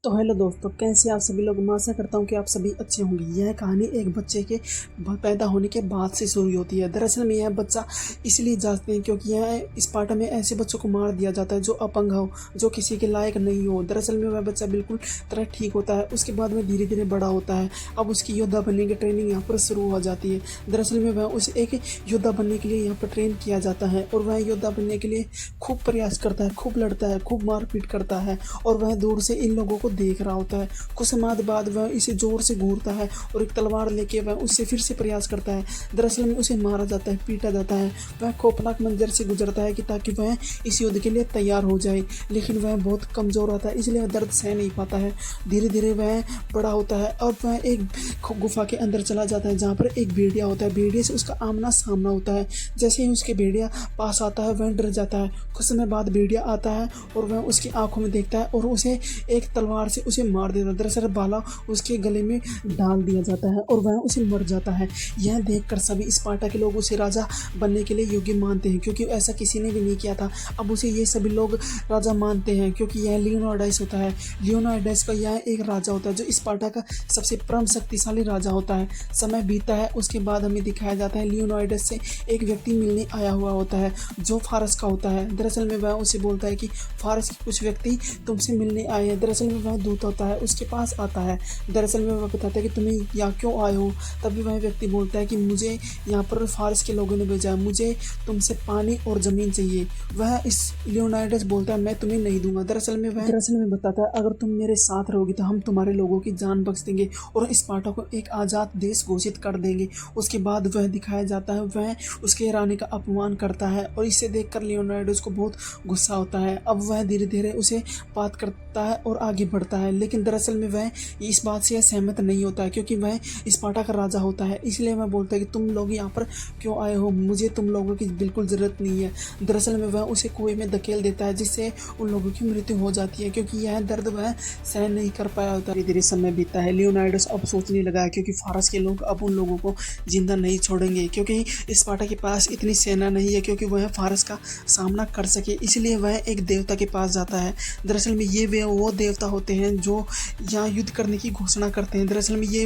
तो हेलो दोस्तों, कैसे आप सभी लोग। मैं आशा करता हूँ कि आप सभी अच्छे होंगे। यह कहानी एक बच्चे के पैदा होने के बाद से शुरू होती है। दरअसल में यह बच्चा इसलिए जाते हैं क्योंकि यह स्पार्टा में ऐसे बच्चों को मार दिया जाता है जो अपंग हो, जो किसी के लायक नहीं हो। दरअसल में वह बच्चा बिल्कुल तरह ठीक होता है। उसके बाद में धीरे धीरे बड़ा होता है। अब उसकी योद्धा बनने की ट्रेनिंग यहाँ पर शुरू हो जाती है। दरअसल में वह उसे एक योद्धा बनने के लिए यहाँ पर ट्रेन किया जाता है और वह योद्धा बनने के लिए खूब प्रयास करता है, खूब लड़ता है, खूब मारपीट करता है और वह दूर से इन लोगों को देख रहा होता है। कुछ समय बाद वह इसे जोर से घूरता है और एक तलवार लेके वह उससे फिर से प्रयास करता है। दरअसल में उसे मारा जाता है, पीटा जाता है। वह खौफनाक मंजर से गुजरता है कि ताकि वह इस युद्ध के लिए तैयार हो जाए, लेकिन वह बहुत कमजोर होता है, इसलिए वह दर्द सह नहीं पाता है। धीरे धीरे वह बड़ा होता है और वह एक गुफा के अंदर चला जाता है जहाँ पर एक भेड़िया होता है। भेड़िया से उसका आमना सामना होता है। जैसे ही उसके भेड़िया पास आता है वह डर जाता है। कुछ समय बाद भेड़िया आता है और वह उसकी आंखों में देखता है और उसे एक तलवार से उसे मार देता है। दरअसल भाला उसके गले में डाल दिया जाता है और वह उसे मर जाता है। यह देखकर सभी स्पार्टा के लोग उसे राजा बनने के लिए योग्य मानते हैं क्योंकि ऐसा किसी ने भी नहीं किया था। अब उसे ये सभी लोग राजा मानते हैं क्योंकि यह लियोनाइडस होता है। लियोनाइडस का यह एक राजा होता है जो स्पार्टा का सबसे परम शक्तिशाली राजा होता है। समय बीतता है, उसके बाद हमें दिखाया जाता है लियोनाइडस से एक व्यक्ति मिलने आया हुआ होता है जो फारस का होता है। दरअसल में वह उसे बोलता है कि फारस के कुछ व्यक्ति तुमसे मिलने आए हैं। दरअसल में वह दूत होता है, उसके पास आता है। दरअसल में वह बताता है कि तुम्हें यहाँ क्यों आए हो। तभी वह व्यक्ति बोलता है कि मुझे यहाँ पर फारस के लोगों ने भेजा है, मुझे तुमसे पानी और ज़मीन चाहिए। वह इस लियोनाइडस बोलता है मैं तुम्हें नहीं दूंगा। दरअसल में बताता है अगर तुम मेरे साथ रहोगे तो हम तुम्हारे लोगों की जान बख्श देंगे और स्पार्टा को एक आज़ाद देश घोषित कर देंगे। उसके बाद वह दिखाया जाता है वह उसके रानी का अपमान करता है और इसे देखकर लियोनाइडस को बहुत गुस्सा होता है। अब वह धीरे धीरे उसे बात करता है और आगे बढ़ता है, लेकिन दरअसल में वह इस बात से सहमत नहीं होता है क्योंकि वह स्पार्टा का राजा होता है। इसलिए वह बोलता है कि तुम लोग यहाँ पर क्यों आए हो, मुझे तुम लोगों की बिल्कुल ज़रूरत नहीं है। दरअसल में वह उसे कुएं में धकेल देता है जिससे उन लोगों की मृत्यु हो जाती है क्योंकि यह दर्द वह सहन नहीं कर पाया होता। धीरे धीरे समय बीतता है। लियोनाइडस अब सोचने लगा है क्योंकि फारस के लोग अब उन लोगों को जिंदा नहीं छोड़ेंगे क्योंकि स्पार्टा के पास इतनी सेना नहीं है क्योंकि वह फारस का सामना कर सके। इसलिए वह एक देवता के पास जाता है। दरअसल में ये वे वो देवता होते हैं जो यहाँ युद्ध करने की घोषणा करते हैं। दरअसल में ये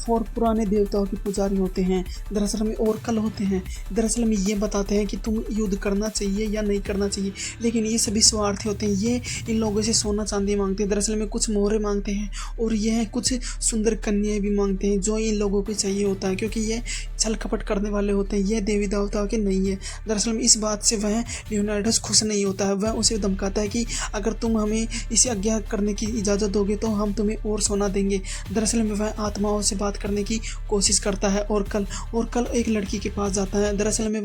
पुराने देवताओं के पुजारी होते हैं। दरअसल में ओरकल होते हैं। दरअसल में ये बताते हैं कि तुम युद्ध करना चाहिए या नहीं करना चाहिए, लेकिन ये सभी स्वार्थी होते हैं। ये इन लोगों से सोना चांदी मांगते हैं। दरअसल में कुछ मोहरे मांगते हैं और यह कुछ सुंदर कन्याएं भी मांगते हैं जो इन लोगों को चाहिए होता है क्योंकि ये छल कपट करने वाले होते हैं, ये देवी देवताओं के नहीं है। दरअसल में इस बात से वह लियोनाइडस खुश नहीं होता है। वह उसे धमकाता है कि अगर तुम हमें इसे आज्ञा करने की इजाज़त दोगे तो हम तुम्हें और सोना देंगे। दरअसल में वह आत्माओं से बात करने की कोशिश करता है और कल एक लड़की के पास जाता है। दरअसल में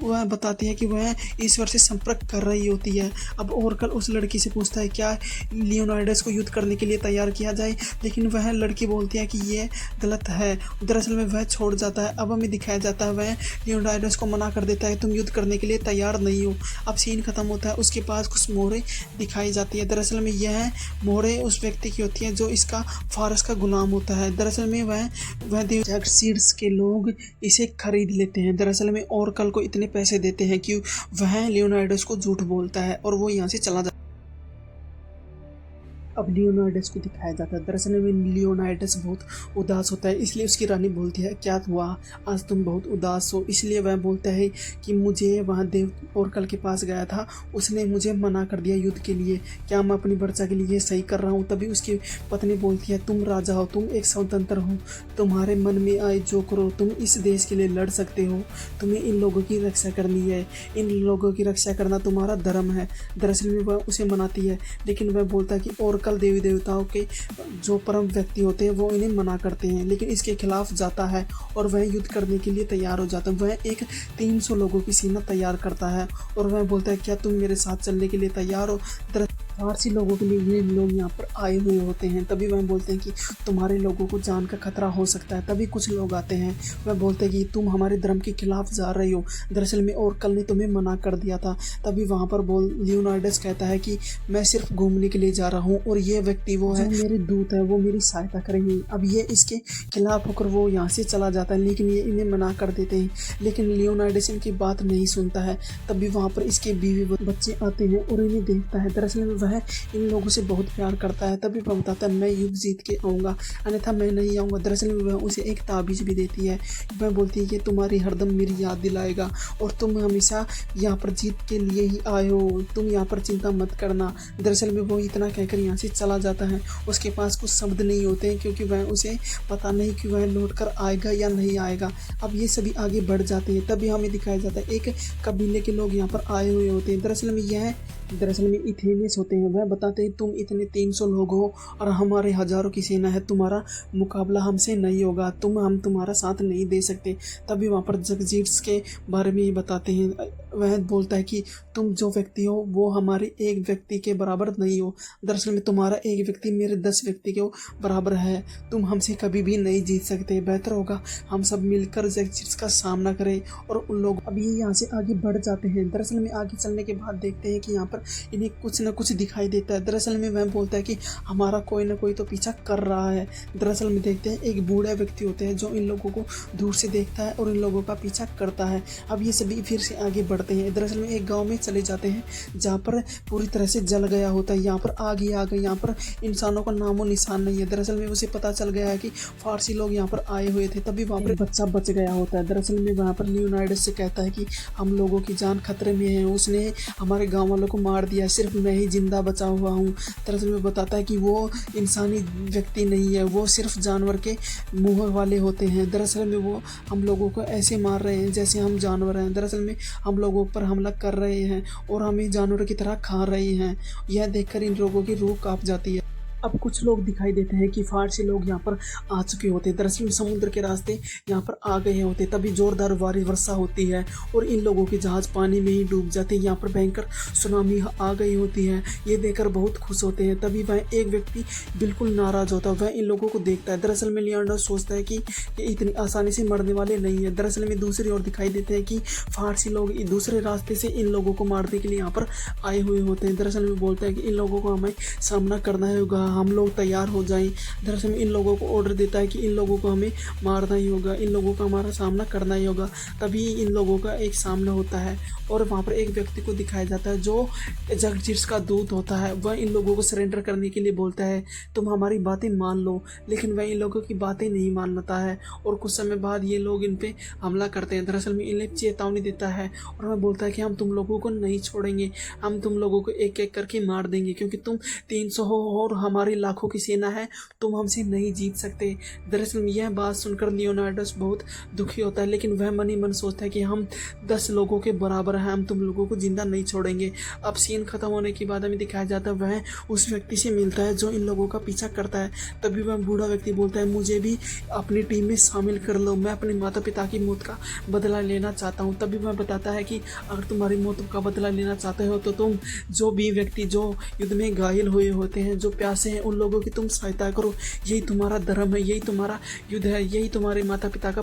वह बताती है कि वह ईश्वर से संपर्क कर रही होती है। अब ओरकल उस लड़की से पूछता है क्या लियोनाइडस को युद्ध करने के लिए तैयार किया जाए, लेकिन वह लड़की बोलती है कि यह गलत है। दरअसल में वह छोड़ जाता है। अब हमें दिखाया जाता है वह लियोनाइडस को मना कर देता है तुम युद्ध करने के लिए तैयार नहीं हो। अब सीन खत्म होता है। उसके पास कुछ मोहरें दिखाई जाती है। दरअसल में यह मोहरें उस व्यक्ति की होती है जो इसका फारस का गुलाम होता है। दरअसल में वह सीड्स के लोग इसे खरीद लेते हैं। दरअसल में ओरकल को इतने पैसे देते हैं कि वह लियोनाइडस को झूठ बोलता है और वो यहाँ से चला जाता है। अब लियोनाइडस को दिखाया जाता है। दरअसल में लियोनाइडस बहुत उदास होता है, इसलिए उसकी रानी बोलती है क्या हुआ, आज तुम बहुत उदास हो। इसलिए वह बोलता है कि मुझे वहाँ देव ओरकल के पास गया था, उसने मुझे मना कर दिया युद्ध के लिए, क्या मैं अपनी वर्चा के लिए सही कर रहा हूँ। तभी उसकी पत्नी बोलती है तुम राजा हो, तुम एक स्वतंत्र हो, तुम्हारे मन में आए जो करो, तुम इस देश के लिए लड़ सकते हो, तुम्हें इन लोगों की रक्षा करनी है, इन लोगों की रक्षा करना तुम्हारा धर्म है। दरअसल में वह उसे मनाती है, लेकिन वह बोलता है कि ओरकल देवी देवताओं के जो परम व्यक्ति होते हैं वो इन्हें मना करते हैं, लेकिन इसके खिलाफ जाता है और वह युद्ध करने के लिए तैयार हो जाता है। वह एक 300 लोगों की सेना तैयार करता है और वह बोलता है क्या तुम मेरे साथ चलने के लिए तैयार हो। फारसी लोगों के लिए ये लोग यहाँ पर आए हुए होते हैं। तभी वह बोलते हैं कि तुम्हारे लोगों को जान का खतरा हो सकता है। तभी कुछ लोग आते हैं, वह बोलते हैं कि तुम हमारे धर्म के खिलाफ जा रही हो, दरअसल में ओरकल ने तुम्हें मना कर दिया था। तभी वहाँ पर लियोनाइडस कहता है कि मैं सिर्फ घूमने के लिए जा रहा हूँ और ये व्यक्ति वो है मेरे दूत है, वो मेरी सहायता करेंगे। अब ये इसके खिलाफ होकर वो यहाँ से चला जाता है, लेकिन ये इन्हें मना कर देते हैं। लेकिन लियोनाइडस इनकी बात नहीं सुनता है। तभी वहाँ पर इसके बीवी बच्चे आते हैं और इन्हें देखता है। दरअसल में वह इन लोगों से बहुत प्यार करता है। तभी वह बताता है मैं युद्ध जीत के आऊँगा, अन्यथा मैं नहीं आऊँगा। दरअसल में वह उसे एक ताबीज़ भी देती है। वह बोलती है कि तुम्हारी हरदम मेरी याद दिलाएगा और तुम हमेशा यहाँ पर जीत के लिए ही आए हो, तुम यहाँ पर चिंता मत करना। दरअसल में वो इतना कहकर यहाँ से चला जाता है। उसके पास कुछ शब्द नहीं होते हैं क्योंकि वह उसे पता नहीं कि वह लौट कर आएगा या नहीं आएगा। अब ये सभी आगे बढ़ जाते हैं। तभी हमें दिखाया जाता है एक कबीले के लोग यहाँ पर आए हुए होते हैं। दरअसल में इथेनियस होते हैं। वह बताते हैं तुम इतने 300 लोग हो और हमारे हज़ारों की सेना है, तुम्हारा मुकाबला हमसे नहीं होगा, हम तुम्हारा साथ नहीं दे सकते। तभी वहाँ पर जगजीट्स के बारे में ही बताते हैं। वह बोलता है कि तुम जो व्यक्ति हो वो हमारे एक व्यक्ति के बराबर नहीं हो। दरअसल में तुम्हारा एक व्यक्ति मेरे 10 व्यक्ति के बराबर है। तुम हमसे कभी भी नहीं जीत सकते। बेहतर होगा हम सब मिलकर जगजीट्स का सामना करें। और उन लोग अभी यहाँ से आगे बढ़ जाते हैं। दरअसल में आगे चलने के बाद देखते हैं कि यहाँ पर इन्हें कुछ न कुछ दिखाई देता है। दरअसल में वह बोलता है कि हमारा कोई ना कोई तो पीछा कर रहा है। दरअसल में देखते हैं एक बूढ़ा व्यक्ति होते हैं जो इन लोगों को दूर से देखता है और इन लोगों का पीछा करता है। अब ये सभी फिर से आगे बढ़ते हैं। दरअसल में एक गांव में चले जाते हैं जहाँ पर पूरी तरह से जल गया होता है। यहाँ पर आग ही आ गई, यहाँ पर इंसानों का नामो निशान नहीं है। दरअसल में उसे पता चल गया है कि फारसी लोग यहाँ पर आए हुए थे। तभी वहाँ पर बच्चा बच गया होता है। दरअसल में वहाँ पर लियोनार्डस से कहता है कि हम लोगों की जान खतरे में है, उसने हमारे गाँव वालों को मार दिया, सिर्फ मैं ही जिंदा बचा हुआ हूँ। दरअसल में बताता है कि वो इंसानी व्यक्ति नहीं है, वो सिर्फ जानवर के मुंह वाले होते हैं। दरअसल में वो हम लोगों को ऐसे मार रहे हैं जैसे हम जानवर हैं। दरअसल में हम लोगों पर हमला कर रहे हैं और हमें जानवरों की तरह खा रहे हैं। यह देखकर इन लोगों की रूह कांप जाती है। अब कुछ लोग दिखाई देते हैं कि फारसी लोग यहाँ पर आ चुके होते हैं। दरअसल समुद्र के रास्ते यहाँ पर आ गए होते। तभी जोरदार वर्षा होती है और इन लोगों के जहाज पानी में ही डूब जाते हैं। यहाँ पर भयंकर सुनामी आ गई होती है। ये देखकर बहुत खुश होते हैं। तभी वह एक व्यक्ति बिल्कुल नाराज होता है। वह इन लोगों को देखता है। दरअसल में लियोनार्डस सोचता है कि ये इतनी आसानी से मरने वाले नहीं है। दरअसल में दूसरी ओर दिखाई देते हैं कि फारसी लोग दूसरे रास्ते से इन लोगों को मारने के लिए यहाँ पर आए हुए होते हैं। दरअसल में बोलता है कि इन लोगों को हमें सामना करना होगा, हम लोग तैयार हो जाएं। दरअसल में इन लोगों को ऑर्डर देता है कि इन लोगों को हमें मारना ही होगा, इन लोगों का हमारा सामना करना ही होगा। तभी इन लोगों का एक सामना होता है और वहाँ पर एक व्यक्ति को दिखाया जाता है जो जगजीट्स का दूत होता है। वह इन लोगों को सरेंडर करने के लिए बोलता है, तुम हमारी बातें मान लो। लेकिन वह इन लोगों की बातें नहीं मानता है और कुछ समय बाद ये लोग इन पे हमला करते हैं। दरअसल में इन्हें चेतावनी देता है और वह बोलता है कि हम तुम लोगों को नहीं छोड़ेंगे, हम तुम लोगों को एक एक करके मार देंगे, क्योंकि तुम 300 हो और हमारी लाखों की सेना है, तुम हमसे नहीं जीत सकते। दरअसल में यह बात सुनकर लियोनार्डस बहुत दुखी होता है, लेकिन वह मन ही मन सोचता है कि हम 10 लोगों के बराबर हैं, हम तुम लोगों को जिंदा नहीं छोड़ेंगे। अब सीन खत्म होने के बाद हमें दिखाया जाता है वह उस व्यक्ति से मिलता है जो इन लोगों का पीछा करता है। तभी वह बूढ़ा व्यक्ति बोलता है, मुझे भी अपनी टीम में शामिल कर लो, मैं अपने माता पिता की मौत का बदला लेना चाहता हूँ। तभी वह बताता है कि अगर तुम्हारी मौत का बदला लेना चाहते हो तो तुम जो भी व्यक्ति जो युद्ध में घायल हुए होते हैं, जो प्यासे हैं, उन लोगों की तुम सहायता करो। यही तुम्हारा धर्म है, यही तुम्हारा युद्ध है, यही तुम्हारे माता पिता का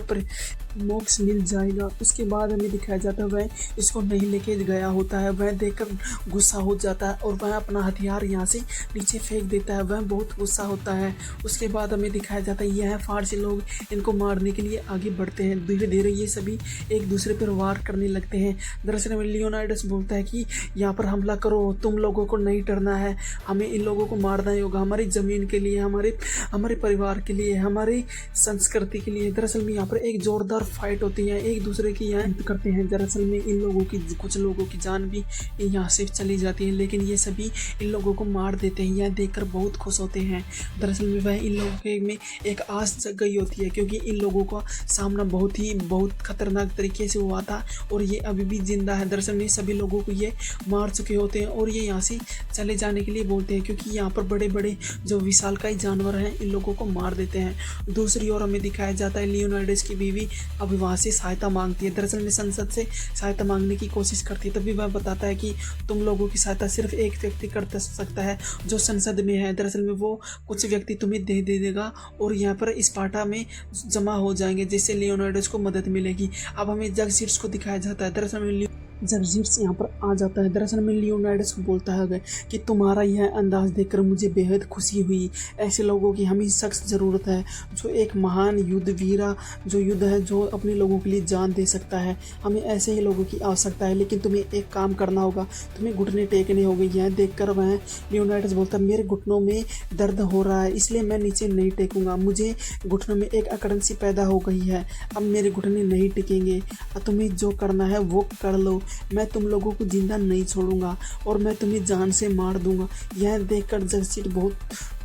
मोक्ष मिल जाएगा। उसके बाद हमें दिखाया जाता है वह इसको नहीं लेके गया होता है। वह देखकर गुस्सा हो जाता है और वह अपना हथियार यहाँ से नीचे फेंक देता है। वह बहुत गुस्सा होता है। उसके बाद हमें दिखाया जाता है यह फारसी लोग इनको मारने के लिए आगे बढ़ते हैं। धीरे धीरे ये सभी एक दूसरे पर वार करने लगते हैं। दरअसल में लियोनार्डस बोलता है कि यहाँ पर हमला करो, तुम लोगों को नहीं डरना है, हमें इन लोगों को मारना ही होगा, हमारी ज़मीन के लिए, हमारे परिवार के लिए, हमारी संस्कृति के लिए। दरअसल में यहाँ पर एक जोरदार फाइट होती है, एक दूसरे की यहाँ करते हैं। दरअसल में इन लोगों की कुछ लोगों की जान भी यहाँ से चली जाती है, लेकिन ये सभी इन लोगों को मार देते हैं। यह देखकर बहुत खुश होते हैं। दरअसल में वह इन लोगों के में एक आस जग गई होती है, क्योंकि इन लोगों का सामना बहुत खतरनाक तरीके से हुआ था और ये अभी भी जिंदा है। दरअसल में सभी लोगों को ये मार चुके होते हैं और ये यहाँ से चले जाने के लिए बोलते हैं, क्योंकि यहाँ पर बड़े बड़े जो विशालकाय जानवर हैं इन लोगों को मार देते हैं। दूसरी ओर हमें दिखाया जाता है लियोनार्डस की बीवी अब वहाँ से सहायता मांगती है। दरअसल में संसद से सहायता मांगने की कोशिश करती है। तभी वह बताता है कि तुम लोगों की सहायता सिर्फ एक व्यक्ति कर सकता है जो संसद में है। दरअसल में वो कुछ व्यक्ति तुम्हें दे देगा और यहाँ पर स्पार्टा में जमा हो जाएंगे, जिससे लियोनार्डस को मदद मिलेगी। अब हमें जगजीट्स को दिखाया जाता है। दरअसल में जगजीत यहाँ पर आ जाता है। दरअसल में लियोनार्डस को बोलता है कि तुम्हारा यह अंदाज देखकर मुझे बेहद खुशी हुई। ऐसे लोगों की हमें सख्त ज़रूरत है जो एक महान युद्धवीरा जो युद्ध है जो अपने लोगों के लिए जान दे सकता है। हमें ऐसे ही लोगों की आवश्यकता है। लेकिन तुम्हें एक काम करना होगा, तुम्हें घुटने टेकने होंगे। यह देखकर वह लियोनार्डस बोलता है मेरे घुटनों में दर्द हो रहा है इसलिए मैं नीचे नहीं टेकूंगा। मुझे घुटनों में एक अकड़न सी पैदा हो गई है, अब मेरे घुटने नहीं टिकेंगे। तुम्हें जो करना है वो कर लो, मैं तुम लोगों को जिंदा नहीं छोड़ूंगा और मैं तुम्हें जान से मार दूंगा। यह देखकर जगजीत बहुत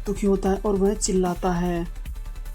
दुखी होता है और वह चिल्लाता है।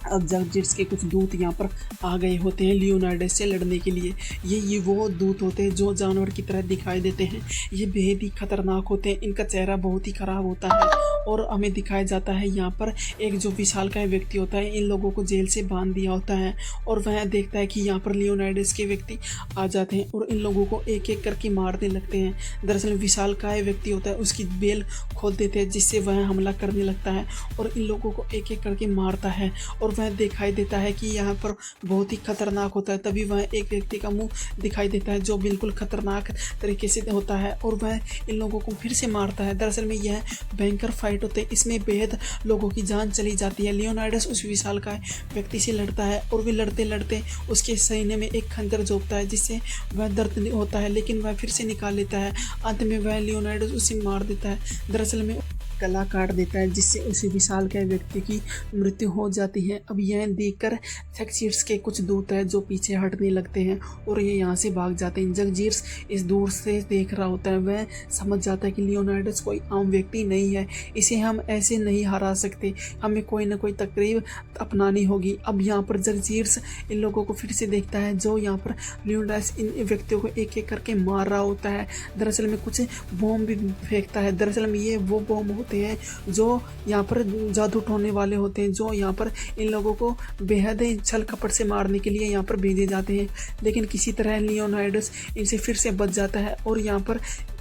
अब जगजीत के कुछ दूत यहाँ पर आ गए होते हैं लियोनार्डस से लड़ने के लिए। ये वो दूत होते हैं जो जानवर की तरह दिखाई देते हैं। ये बेहद ही खतरनाक होते हैं, इनका चेहरा बहुत ही खराब होता है और हमें दिखाया जाता है यहाँ पर एक जो विशालकाय व्यक्ति होता है इन लोगों को जेल से बांध दिया होता है और वह देखता है कि यहाँ पर लियोनार्डस के व्यक्ति आ जाते हैं और इन लोगों को एक एक करके मारने लगते हैं। दरअसल विशालकाय व्यक्ति होता है उसकी बेल खोल देते हैं जिससे वह हमला करने लगता है और इन लोगों को एक एक करके मारता है और वह दिखाई देता है कि यहाँ पर बहुत ही खतरनाक होता है। तभी वह एक व्यक्ति का मुंह दिखाई देता है जो बिल्कुल खतरनाक तरीके से होता है और वह इन लोगों को फिर से मारता है। दरअसल में यह भयंकर फाइट होते हैं, इसमें बेहद लोगों की जान चली जाती है। लियोनार्डस उस विशालकाय व्यक्ति से लड़ता है और वे लड़ते लड़ते उसके सीने में एक खंजर झोंकता है जिससे वह दर्द होता है, लेकिन वह फिर से निकाल लेता है। अंत में वह लियोनार्डस उसे मार देता है। दरअसल में गला काट देता है जिससे उसी विशालकाय व्यक्ति की मृत्यु हो जाती है। अब यह देखकर जगजीत के कुछ दूत हैं जो पीछे हटने लगते हैं और ये यहाँ से भाग जाते हैं। जगजीत इस दूर से देख रहा होता है, वह समझ जाता है कि लियोनार्डस कोई आम व्यक्ति नहीं है, इसे हम ऐसे नहीं हरा सकते, हमें कोई ना कोई तकरीब अपनानी होगी। अब यहाँ पर जगजीत इन लोगों को फिर से देखता है जो यहाँ पर लियोनार्डस इन व्यक्तियों को एक एक करके मार रहा होता है। दरअसल में कुछ बॉम्ब भी फेंकता है। दरअसल में ये वो बॉम्ब होते हैं जो यहाँ पर जादू टोने वाले होते हैं जो यहाँ पर इन लोगों को बेहद छल कपट से मारने के लिए यहाँ पर भेजे जाते हैं। लेकिन किसी तरह लियोनार्डस इनसे फिर से बच जाता है और यहाँ पर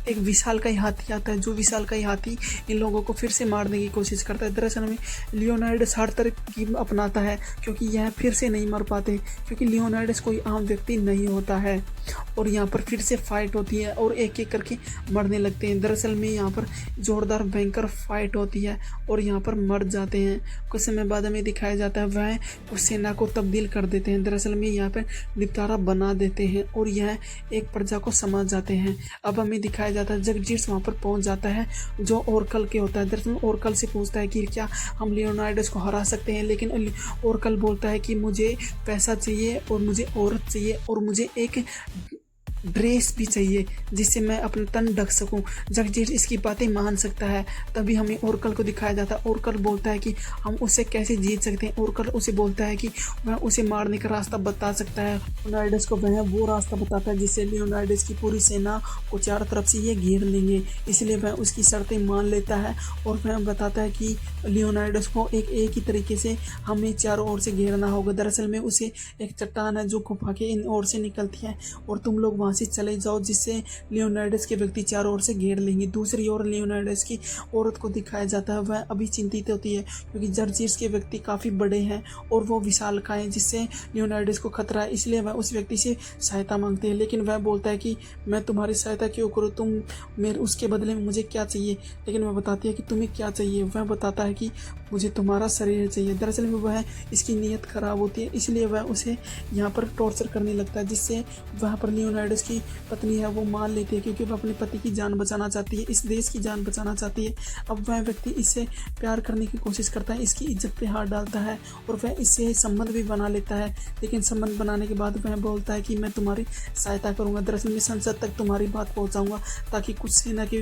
एक विशालकाय हाथी आता है जो विशालकाय हाथी इन लोगों को फिर से मारने की कोशिश करता है। दरअसल में लियोनार्डस हर तरकीब अपनाता है क्योंकि यह फिर से नहीं मर पाते, क्योंकि लियोनार्डस कोई आम व्यक्ति नहीं होता है। और यहाँ पर फिर से फाइट होती है और एक एक करके मरने लगते हैं। दरअसल में यहाँ पर जोरदार भयंकर फाइट होती है और यहाँ पर मर जाते हैं। कुछ समय बाद हमें दिखाया जाता है वह उस सेना को तब्दील कर देते हैं। दरअसल में यहाँ पर निपटारा बना देते हैं और यह एक प्रजा को समझ जाते हैं। अब हमें दिखाया जाता है जगजीत वहाँ पर पहुँच जाता है जो ओरकल के होता है। दरअसल ओरकल से पूछता है कि क्या हम लियोनार्डस को हरा सकते हैं, लेकिन ओरकल बोलता है कि मुझे पैसा चाहिए और मुझे औरत चाहिए और मुझे एक ड्रेस भी चाहिए जिससे मैं अपना तन ढक सकूं। जगजीत इसकी बातें मान सकता है। तभी हमें ओरकल को दिखाया जाता है। ओरकल बोलता है कि हम उससे कैसे जीत सकते हैं। ओरकल उसे बोलता है कि वह उसे मारने का रास्ता बता सकता है। लियोनार्डस को वह वो रास्ता बताता है जिससे लियोनार्डस की पूरी सेना को चारों तरफ से ये घेर लेंगे। इसलिए वह उसकी शर्तें मान लेता है और वह बताता है कि लियोनार्डस को एक ही तरीके से हमें चारों ओर से घेरना होगा। दरअसल में उसे एक चट्टान है जो गुफा के इन ओर से निकलती है और तुम लोग वहाँ से चले जाओ जिससे लियोनार्डस के व्यक्ति चारों ओर से घेर लेंगे। दूसरी ओर लियोनार्डस की औरत को दिखाया जाता है, वह अभी चिंतित होती है क्योंकि जगजीत के व्यक्ति काफ़ी बड़े हैं और वो विशालकाय हैं जिससे लियोनार्डस को खतरा है। इसलिए वह उस व्यक्ति से सहायता मांगते हैं, लेकिन वह बोलता है कि मैं तुम्हारी सहायता क्यों करूँ, तुम मेरे उसके बदले में मुझे क्या चाहिए। लेकिन वह बताती है कि तुम्हें क्या चाहिए। वह बताता है कि मुझे तुम्हारा शरीर चाहिए। दरअसल में वह इसकी नीयत खराब होती है, इसलिए वह उसे यहाँ पर टॉर्चर करने लगता है जिससे वहाँ पर लियोनार्डस की पत्नी है वो मान लेती है क्योंकि वह अपने पति की जान बचाना चाहती है, इस देश की जान बचाना चाहती है। अब वह व्यक्ति इससे प्यार करने की कोशिश करता है, इसकी इज्जत पे हाथ डालता है और वह इससे संबंध भी बना लेता है। लेकिन संबंध बनाने के बाद वह बोलता है कि मैं तुम्हारी सहायता करूँगा। दरअसल मैं संसद तक तुम्हारी बात पहुँचाऊँगा ताकि कुछ सेना के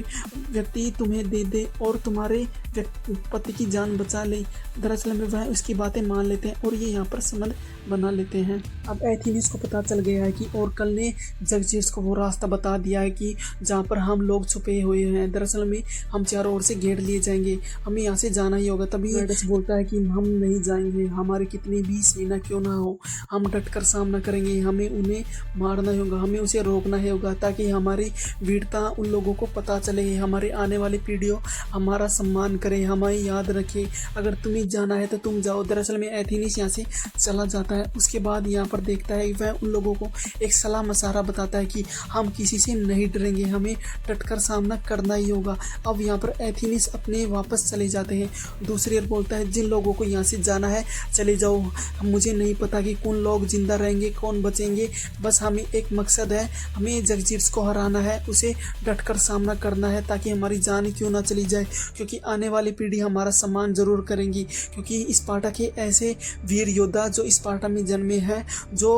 व्यक्ति तुम्हें दे दे और तुम्हारे पति की जान बचा ले। दरअसल में वह उसकी बातें मान लेते हैं और ये यहाँ पर संबंध बना लेते हैं। अब एथेनिस को पता चल गया है कि ओरकल ने जगजीत को वो रास्ता बता दिया है कि जहाँ पर हम लोग छुपे हुए हैं। दरअसल में हम चारों ओर से घेर लिए जाएंगे, हमें यहाँ से जाना ही होगा। तभी एडस बोलता है कि हम नहीं जाएंगे, हमारे कितनी भी सेना क्यों ना हो, हम डट कर सामना करेंगे, हमें उन्हें मारना ही होगा, हमें उसे रोकना ही होगा ताकि हमारी वीरता उन लोगों को पता चले, हमारे आने वाली पीढ़ियों हमारा सम्मान करे, हमें याद रखे, अगर तुम्हें जाना है तो तुम जाओ। दरअसल में एथेनिस यहाँ से चला जाता है। उसके बाद यहाँ पर देखता है वह उन लोगों को एक सलाह मशवरा बताता है कि हम किसी से नहीं डरेंगे, हमें डटकर सामना करना ही होगा। अब यहाँ पर एथेनिस अपने वापस चले जाते हैं। दूसरी ओर बोलता है जिन लोगों को यहाँ से जाना है चले जाओ, मुझे नहीं पता कि कौन लोग जिंदा रहेंगे कौन बचेंगे, बस हमें एक मकसद है, हमें जगजीर्स को हराना है, उसे डटकर सामना करना है ताकि हमारी जान क्यों ना चली जाए, क्योंकि आने वाली पीढ़ी हमारा सम्मान जरूर करेंगी। क्योंकि स्पार्टा के ऐसे वीर योद्धा जो स्पार्टा में जन्मे हैं, जो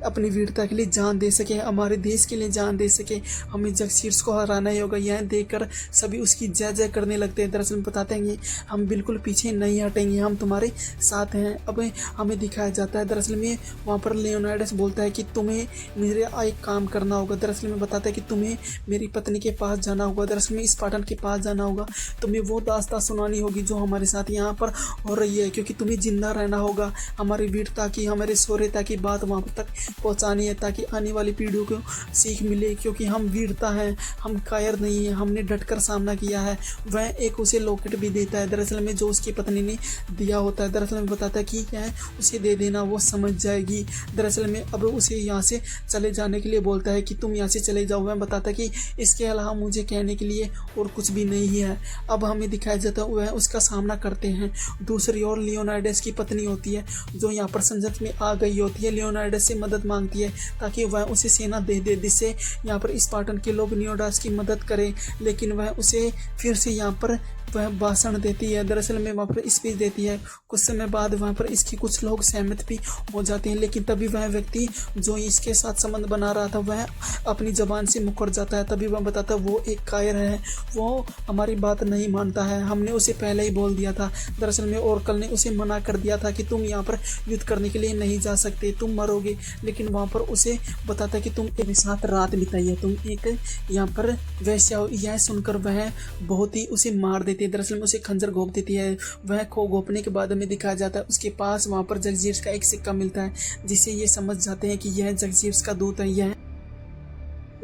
अपनी वीरता के लिए जान दे सके, हमारे देश के लिए जान दे सके, हमें जगजीर्स को हराना ही होगा। यह देखकर सभी उसकी जय जय करने लगते हैं। दरअसल बताते हैं हम बिल्कुल पीछे नहीं हटेंगे, हम तुम्हारे साथ हैं। अब हमें दिखाया जाता है दरअसल में वहाँ पर लियोनाइडस बोलता है कि तुम्हें मेरे एक काम करना होगा। दरअसल में बताता है कि तुम्हें मेरी पत्नी के पास जाना होगा, दरअसल में स्पार्टन के पास जाना होगा, तुम्हें वो दास्तां सुनानी होगी जो हमारे साथ यहाँ पर हो रही है, क्योंकि तुम्हें जिंदा रहना होगा, हमारी वीरता की हमारे शौर्यता की बात वहाँ तक पहुँचानी है ताकि आने वाली पीढ़ियों को सीख मिले, क्योंकि हम वीरता हैं, हम कायर नहीं हैं, हमने डटकर सामना किया है। वह एक उसे लॉकेट भी देता है दरअसल में जो उसकी पत्नी ने दिया होता है। दरअसल में बताता है कि क्या है उसे दे देना, वो समझ जाएगी। दरअसल में अब उसे यहाँ से चले जाने के लिए बोलता है कि तुम यहाँ से चले जाओ। वह बताता है कि इसके अलावा मुझे कहने के लिए और कुछ भी नहीं है। अब हमें दिखाया जाता है वह उसका सामना करते हैं। दूसरी ओर लियोनाइडस की पत्नी होती है जो यहाँ पर संजत में आ गई होती है, लियोनाइडस से मदद मांगती है ताकि वह उसे सेना दे दे जिससे यहाँ पर स्पार्टन के लोग लियोनाइडस की मदद करें, लेकिन वह उसे फिर से यहाँ पर वह भाषण देती है। दरअसल में वहाँ पर स्पीच देती है। कुछ समय बाद वहाँ पर इसके कुछ लोग सहमत भी हो जाते हैं, लेकिन तभी वह व्यक्ति जो इसके साथ संबंध बना रहा था वह अपनी ज़बान से मुकर जाता है। तभी वह बताता है वो एक कायर है, वो हमारी बात नहीं मानता है, हमने उसे पहले ही बोल दिया था। दरअसल में ओरेकल ने उसे मना कर दिया था कि तुम यहाँ पर युद्ध करने के लिए नहीं जा सकते, तुम मरोगे। लेकिन वहाँ पर उसे बताता है कि तुम मेरे साथ रात बिताई है, तुम एक यहाँ पर वैश्या हो। यह सुनकर वह बहुत ही उसे मार देती है। दरअसल में उसे खंजर घोंप देती है। वह खो घोंपने के बाद हमें दिखाया जाता है उसके पास वहाँ पर जगजीर्स का एक सिक्का मिलता है, जिससे ये समझ जाते हैं कि यह जगजीर्स का दूत है, यह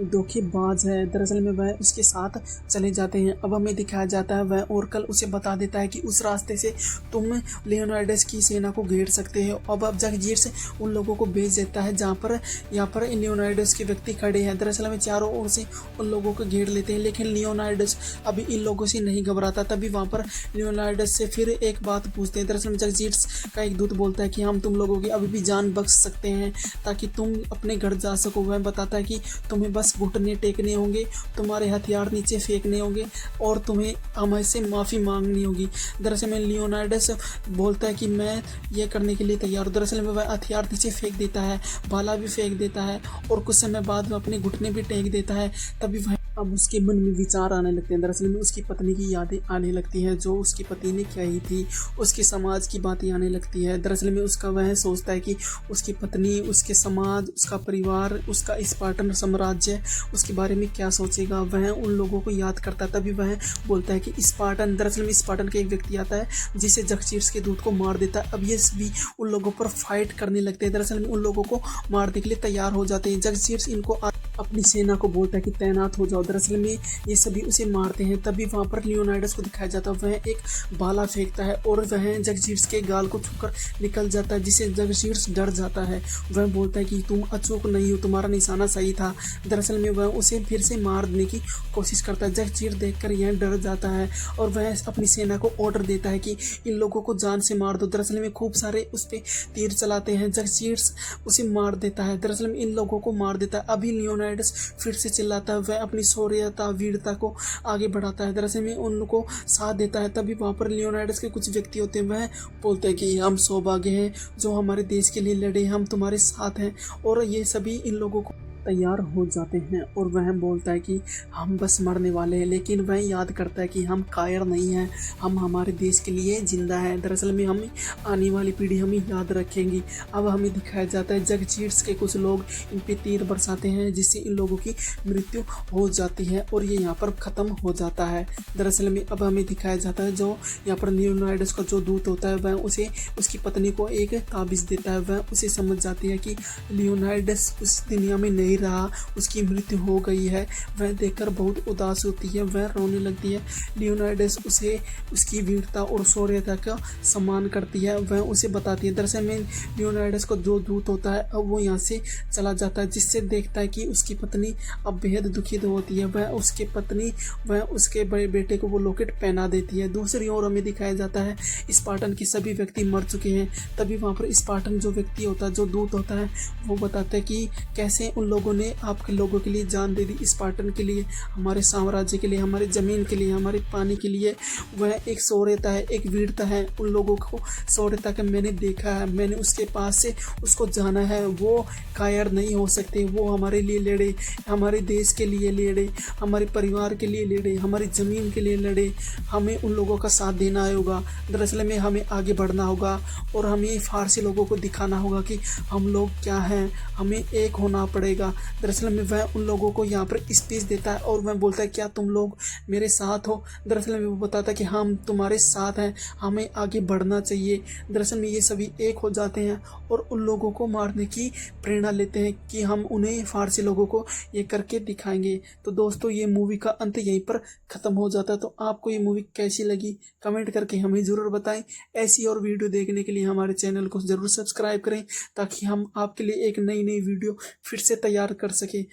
धोखेबाज है। दरअसल में वह उसके साथ चले जाते हैं। अब हमें दिखाया जाता है वह ओरेकल उसे बता देता है कि उस रास्ते से तुम लियोनाइडस की सेना को घेर सकते हो। अब जगजीर्स उन लोगों को भेज देता है जहाँ पर यहाँ पर लियोनाइडस के व्यक्ति खड़े हैं। दरअसल में चारों ओर से उन लोगों को घेर लेते हैं, लेकिन लियोनाइडस अभी इन लोगों से नहीं घबराता। तभी वहाँ पर लियोनाइडस से फिर एक बात पूछते हैं। दरअसल में जगजीर्स का एक दूत बोलता है कि हम तुम लोगों की अभी भी जान बख्श सकते हैं ताकि तुम अपने घर जा सको। वह बताता है कि तुम्हें बस घुटने टेकने होंगे, तुम्हारे हथियार नीचे फेंकने होंगे और तुम्हें हमसे माफ़ी मांगनी होगी। दरअसल में लियोनाइडस बोलता है कि मैं ये करने के लिए तैयार हूँ। दरअसल में वह हथियार नीचे फेंक देता है, भाला भी फेंक देता है और कुछ समय बाद वह अपने घुटने भी टेक देता है। तभी वह अब उसके मन में विचार आने लगते हैं। दरअसल में उसकी पत्नी की यादें आने लगती हैं जो उसकी पति ने कही थी, उसके समाज की बातें आने लगती है। दरअसल में उसका वह सोचता है कि उसकी पत्नी, उसके समाज, उसका परिवार, उसका स्पार्टन साम्राज्य उसके बारे में क्या सोचेगा। वह उन लोगों को याद करता है। तभी वह बोलता है कि स्पार्टन, दरअसल में स्पार्टन का एक व्यक्ति आता है जिसे जगजीर्स के दूत को मार देता है। अब ये सभी उन लोगों पर फाइट करने लगते हैं। दरअसल में उन लोगों को मारने के लिए तैयार हो जाते हैं। जगजीर्स इनको अपनी सेना को बोलता है कि तैनात हो जाओ। दरअसल में ये सभी उसे मारते हैं। तभी वहाँ पर लियोनाइडस को दिखाया जाता है वह एक भाला फेंकता है और वह जगजीर्स के गाल को छूकर निकल जाता है, जिससे जगजीर्स डर जाता है। वह बोलता है कि तुम अचूक नहीं हो, तुम्हारा निशाना सही था। दरअसल में वह उसे फिर से मारने की कोशिश करता है। जगजीर देखकर यह डर जाता है और वह अपनी सेना को ऑर्डर देता है कि इन लोगों को जान से मार दो। दरअसल में खूब सारे उस पर तीर चलाते हैं। जगजीर्स उसे मार देता है। दरअसल में इन लोगों को मार देता है। अभी लियोनाइडस फिर से चिल्लाता है, वह अपनी शौर्यता वीरता को आगे बढ़ाता है। दरअसल में उनको साथ देता है। तभी वहाँ पर लियोनाइडस के कुछ व्यक्ति होते हैं, वह बोलते हैं कि हम सौभाग्य हैं जो हमारे देश के लिए लड़े, हम तुम्हारे साथ हैं। और ये सभी इन लोगों को तैयार हो जाते हैं और वह बोलता है कि हम बस मरने वाले हैं, लेकिन वह याद करता है कि हम कायर नहीं हैं, हम हमारे देश के लिए जिंदा हैं। दरअसल में हम आने वाली पीढ़ी हमें याद रखेंगी। अब हमें दिखाया जाता है जगजीर्स के कुछ लोग इन पे तीर बरसाते हैं, जिससे इन लोगों की मृत्यु हो जाती है और ये यहाँ पर ख़त्म हो जाता है। दरअसल में अब हमें दिखाया जाता है जो यहाँ पर लियोनाइडस का जो दूत होता है वह उसे उसकी पत्नी को एक ताबीज़ देता है। वह उसे समझ जाती है कि लियोनाइडस उस दुनिया में नहीं नहीं रहा, उसकी मृत्यु हो गई है। वह देखकर बहुत उदास होती है, वह रोने लगती है। लियोनाइडस उसे उसकी वीरता और शौर्यता का सम्मान करती है। वह उसे बताती है। दरअसल में लियोनाइडस को जो दूत होता है अब वो यहाँ से चला जाता है, जिससे देखता है कि उसकी पत्नी अब बेहद दुखित होती है। वह उसके बड़े बेटे को वो लॉकेट पहना देती है। दूसरी ओर हमें दिखाया जाता है स्पार्टन के सभी व्यक्ति मर चुके हैं। तभी वहाँ पर स्पार्टन जो व्यक्ति होता है, जो दूत होता है, वो बताता है कि कैसे उन लोगों ने आपके लोगों के लिए जान दे दी, स्पार्टन के लिए, हमारे साम्राज्य के लिए, हमारी ज़मीन के लिए, हमारे पानी के लिए। वह एक शौर्यता है, एक वीरता है। उन लोगों को शौर्यता का मैंने देखा है, मैंने उसके पास से उसको जाना है। वो कायर नहीं हो सकते, वो हमारे लिए लड़े, हमारे देश के लिए लड़े, हमारे परिवार के लिए लड़े, हमारी ज़मीन के लिए लड़े। हमें उन लोगों का साथ देना होगा। दरअसल में हमें आगे बढ़ना होगा और हमें फारसी लोगों को दिखाना होगा कि हम लोग क्या हैं, हमें एक होना पड़ेगा। दरअसल में वह उन लोगों को यहाँ पर स्पीच देता है और वह बोलता है क्या तुम लोग मेरे साथ हो। दरअसल में वो बताता है कि हम तुम्हारे साथ हैं, हमें आगे बढ़ना चाहिए। दरअसल में ये सभी एक हो जाते हैं और उन लोगों को मारने की प्रेरणा लेते हैं कि हम उन्हें फारसी लोगों को ये करके दिखाएंगे। तो दोस्तों ये मूवी का अंत यहीं पर ख़त्म हो जाता है। तो आपको ये मूवी कैसी लगी कमेंट करके हमें ज़रूर बताएं। ऐसी और वीडियो देखने के लिए हमारे चैनल को ज़रूर सब्सक्राइब करें, ताकि हम आपके लिए एक नई वीडियो फिर से तैयार कर सकें।